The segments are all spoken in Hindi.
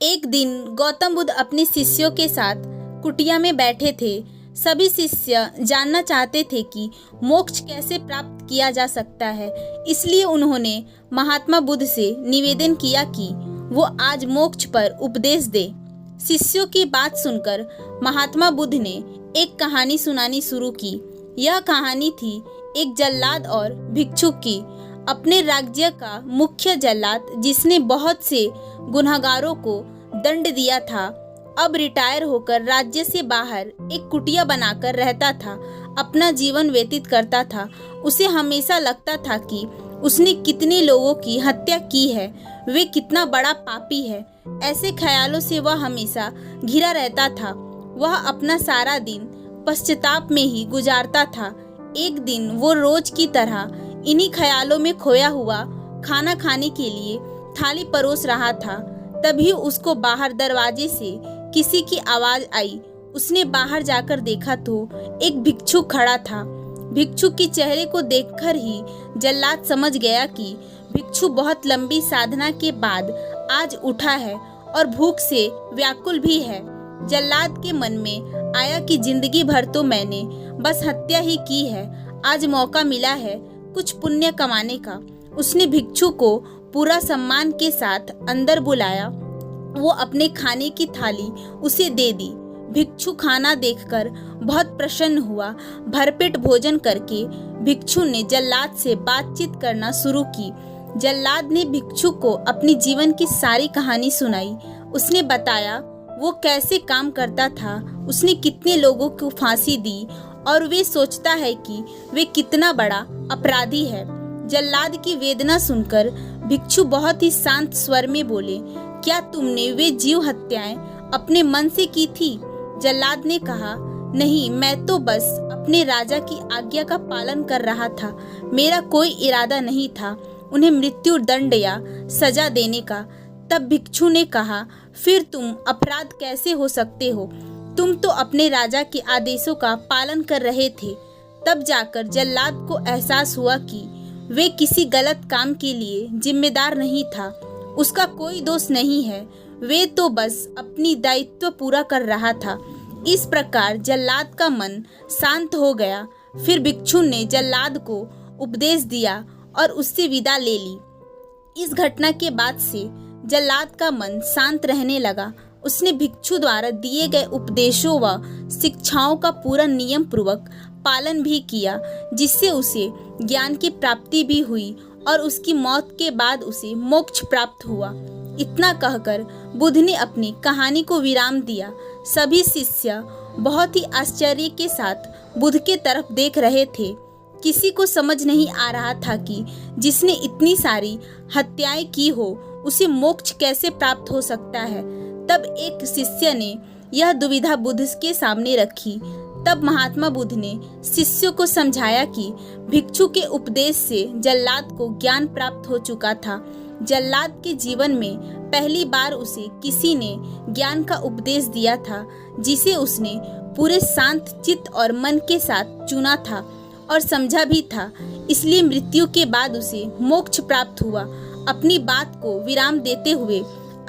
एक दिन गौतम बुद्ध अपने शिष्यों के साथ कुटिया में बैठे थे। सभी शिष्य जानना चाहते थे कि मोक्ष कैसे प्राप्त किया जा सकता है। इसलिए उन्होंने महात्मा बुद्ध से निवेदन किया कि वो आज मोक्ष पर उपदेश दे। शिष्यों की बात सुनकर महात्मा बुद्ध ने एक कहानी सुनानी शुरू की। यह कहानी थी एक जल्लाद और भिक्षुक की। अपने राज्य का मुख्य जल्लाद, जिसने बहुत से गुनहगारों को दंड दिया था, अब रिटायर होकर राज्य से बाहर एक कुटिया बनाकर रहता था, अपना जीवन व्यतीत करता था। उसे हमेशा लगता था कि उसने कितने लोगों की हत्या की है, वे कितना बड़ा पापी है। ऐसे ख्यालों से वह हमेशा घिरा रहता था। वह अपना सारा दिन पश्चाताप में ही गुजारता था। एक दिन वो रोज की तरह इन्हीं ख्यालों में खोया हुआ खाना खाने के लिए थाली परोस रहा था। तभी उसको बाहर दरवाजे से किसी की आवाज आई। उसने बाहर जाकर देखा तो एक भिक्षुक खड़ा था। भिक्षुक के चेहरे को देखकर ही जल्लाद समझ गया कि भिक्षु बहुत लंबी साधना के बाद आज उठा है और भूख से व्याकुल भी है। जल्लाद के मन में आया कि जिंदगी भर तो मैंने बस हत्या ही की है, आज मौका मिला है कुछ पुण्य कमाने का। उसने भिक्षु को पूरा सम्मान के साथ अंदर बुलाया। वो अपने खाने की थाली उसे दे दी। भिक्षु खाना देखकर बहुत प्रसन्न हुआ। भरपेट भोजन करके भिक्षु ने जल्लाद से बातचीत करना शुरू की। जल्लाद ने भिक्षु को अपनी जीवन की सारी कहानी सुनाई। उसने बताया वो कैसे काम करता था, उसने कितने लोगों को फांसी दी और वे सोचता है कि वे कितना बड़ा अपराधी है। जल्लाद की वेदना सुनकर भिक्षु बहुत ही शांत स्वर में बोले, क्या तुमने वे जीव हत्याएं अपने मन से की थी? जल्लाद ने कहा, नहीं, मैं तो बस अपने राजा की आज्ञा का पालन कर रहा था। मेरा कोई इरादा नहीं था उन्हें मृत्यु दंड या सजा देने का। तब भिक्षु ने कहा, फिर तुम अपराध कैसे हो सकते हो? तुम तो अपने राजा के आदेशों का पालन कर रहे थे। तब जाकर जल्लाद को एहसास हुआ कि वे किसी गलत काम के लिए जिम्मेदार नहीं था। उसका कोई दोष नहीं है, वे तो बस अपनी दायित्व पूरा कर रहा था। इस प्रकार जल्लाद का मन शांत हो गया। फिर भिक्षु ने जल्लाद को उपदेश दिया और उससे विदा ले ली। इस घटना के बाद से जल्लाद का मन शांत रहने लगा। उसने भिक्षु द्वारा दिए गए उपदेशों व शिक्षाओं का पूरा नियम पूर्वक पालन भी किया, जिससे उसे ज्ञान की प्राप्ति भी हुई और उसकी मौत के बाद उसे मोक्ष प्राप्त हुआ। इतना कहकर बुद्ध ने अपनी कहानी को विराम दिया। सभी शिष्य बहुत ही आश्चर्य के साथ बुद्ध के तरफ देख रहे थे। किसी को समझ नहीं आ रहा था कि जिसने इतनी सारी हत्याएं की हो उसे मोक्ष कैसे प्राप्त हो सकता है। तब एक शिष्य ने यह दुविधा बुद्ध के सामने रखी। तब महात्मा बुद्ध ने शिष्यों को समझाया कि भिक्षु के उपदेश से जल्लाद को ज्ञान प्राप्त हो चुका था। जल्लाद के जीवन में पहली बार उसे किसी ने ज्ञान का उपदेश दिया था, जिसे उसने पूरे शांत चित्त और मन के साथ चुना था और समझा भी था। इसलिए मृत्यु के बाद उसे मोक्ष प्राप्त हुआ। अपनी बात को विराम देते हुए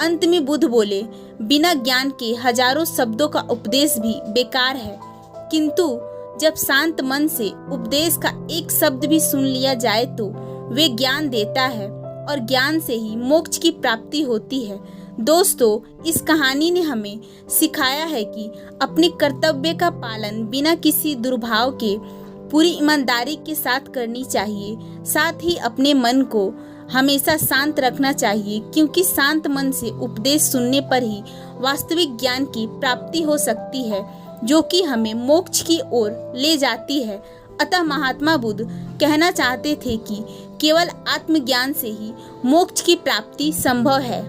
अंत में बुद्ध बोले, बिना ज्ञान के हजारों शब्दों का उपदेश भी बेकार है, किंतु जब शांत मन से उपदेश का एक शब्द भी सुन लिया जाए तो वे ज्ञान देता है और ज्ञान से ही मोक्ष की प्राप्ति होती है। दोस्तों, इस कहानी ने हमें सिखाया है कि अपने कर्तव्य का पालन बिना किसी दुर्भाव के पूरी ईमानदारी के साथ करनी चाहिए। साथ ही अपने मन को हमेशा शांत रखना चाहिए, क्योंकि शांत मन से उपदेश सुनने पर ही वास्तविक ज्ञान की प्राप्ति हो सकती है, जो कि हमें मोक्ष की ओर ले जाती है। अतः महात्मा बुद्ध कहना चाहते थे कि केवल आत्मज्ञान से ही मोक्ष की प्राप्ति संभव है।